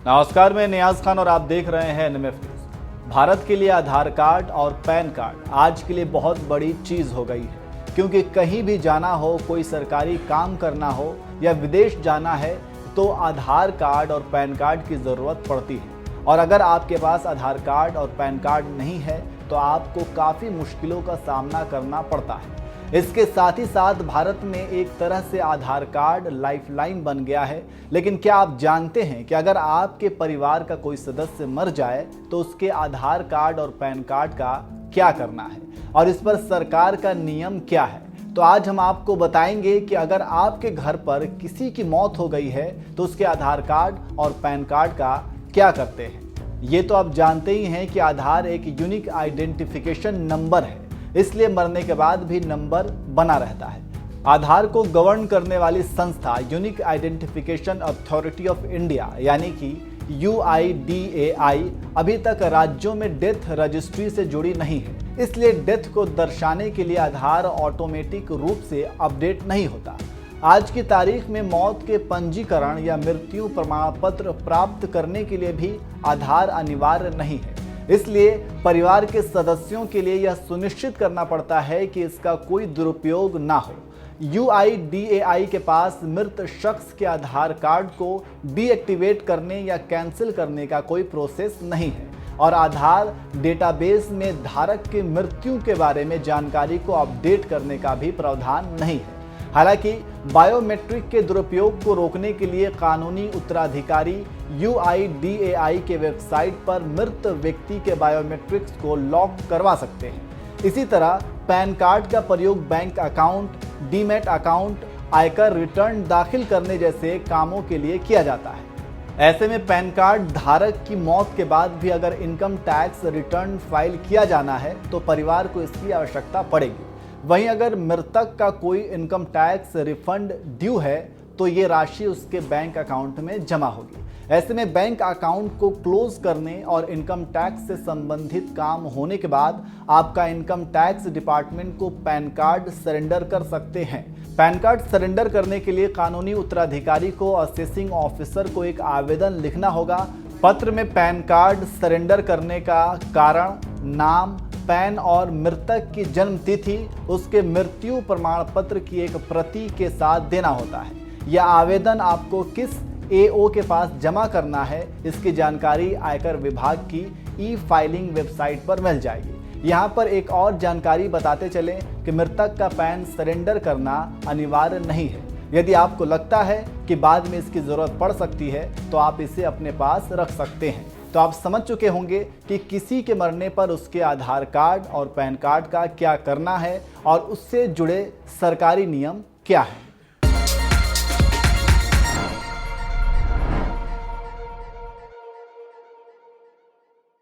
नमस्कार, मैं नियाज खान और आप देख रहे हैं NMF न्यूज। भारत के लिए आधार कार्ड और पैन कार्ड आज के लिए बहुत बड़ी चीज हो गई है, क्योंकि कहीं भी जाना हो, कोई सरकारी काम करना हो या विदेश जाना है तो आधार कार्ड और पैन कार्ड की जरूरत पड़ती है। और अगर आपके पास आधार कार्ड और पैन कार्ड नहीं है तो आपको काफी मुश्किलों का सामना करना पड़ता है। इसके साथ ही साथ भारत में एक तरह से आधार कार्ड लाइफलाइन बन गया है। लेकिन क्या आप जानते हैं कि अगर आपके परिवार का कोई सदस्य मर जाए तो उसके आधार कार्ड और पैन कार्ड का क्या करना है और इस पर सरकार का नियम क्या है? तो आज हम आपको बताएंगे कि अगर आपके घर पर किसी की मौत हो गई है तो उसके आधार कार्ड और पैन कार्ड का क्या करते हैं। ये तो आप जानते ही हैं कि आधार एक यूनिक आइडेंटिफिकेशन नंबर है, इसलिए मरने के बाद भी नंबर बना रहता है। आधार को गवर्न करने वाली संस्था unique identification authority of India यानी कि UIDAI अभी तक राज्यों में डेथ रजिस्ट्री से जुड़ी नहीं है, इसलिए डेथ को दर्शाने के लिए आधार ऑटोमेटिक रूप से अपडेट नहीं होता। आज की तारीख में मौत के पंजीकरण या मृत्यु प्रमाण पत्र प्राप्त करने के लिए भी आधार अनिवार्य नहीं है, इसलिए परिवार के सदस्यों के लिए यह सुनिश्चित करना पड़ता है कि इसका कोई दुरुपयोग ना हो। UIDAI के पास मृत शख्स के आधार कार्ड को डीएक्टिवेट करने या कैंसिल करने का कोई प्रोसेस नहीं है और आधार डेटाबेस में धारक की मृत्यु के बारे में जानकारी को अपडेट करने का भी प्रावधान नहीं है। हालांकि बायोमेट्रिक के दुरुपयोग को रोकने के लिए कानूनी उत्तराधिकारी UIDAI के वेबसाइट पर मृत व्यक्ति के बायोमेट्रिक्स को लॉक करवा सकते हैं। इसी तरह पैन कार्ड का प्रयोग बैंक अकाउंट, डीमैट अकाउंट, आयकर रिटर्न दाखिल करने जैसे कामों के लिए किया जाता है। ऐसे में पैन कार्ड धारक की मौत के बाद भी अगर इनकम टैक्स रिटर्न फाइल किया जाना है तो परिवार को इसकी आवश्यकता पड़ेगी। वहीं अगर मृतक का कोई इनकम टैक्स रिफंड ड्यू है तो ये राशि उसके बैंक अकाउंट में जमा होगी। ऐसे में बैंक अकाउंट को क्लोज करने और इनकम टैक्स से संबंधित काम होने के बाद आपका इनकम टैक्स डिपार्टमेंट को पैन कार्ड सरेंडर कर सकते हैं। पैन कार्ड सरेंडर करने के लिए कानूनी उत्तराधिकारी को असेसिंग ऑफिसर को एक आवेदन लिखना होगा। पत्र में पैन कार्ड सरेंडर करने का कारण, नाम, पैन और मृतक की जन्म तिथि, उसके मृत्यु प्रमाण पत्र की एक प्रति के साथ देना होता है। यह आवेदन आपको किस AO के पास जमा करना है, इसकी जानकारी आयकर विभाग की ई-फाइलिंग वेबसाइट पर मिल जाएगी। यहाँ पर एक और जानकारी बताते चलें कि मृतक का पैन सरेंडर करना अनिवार्य नहीं है। यदि आपको लगता है कि बाद में इसकी ज़रूरत पड़ सकती है तो आप इसे अपने पास रख सकते हैं। तो आप समझ चुके होंगे कि किसी के मरने पर उसके आधार कार्ड और पैन कार्ड का क्या करना है और उससे जुड़े सरकारी नियम क्या हैं।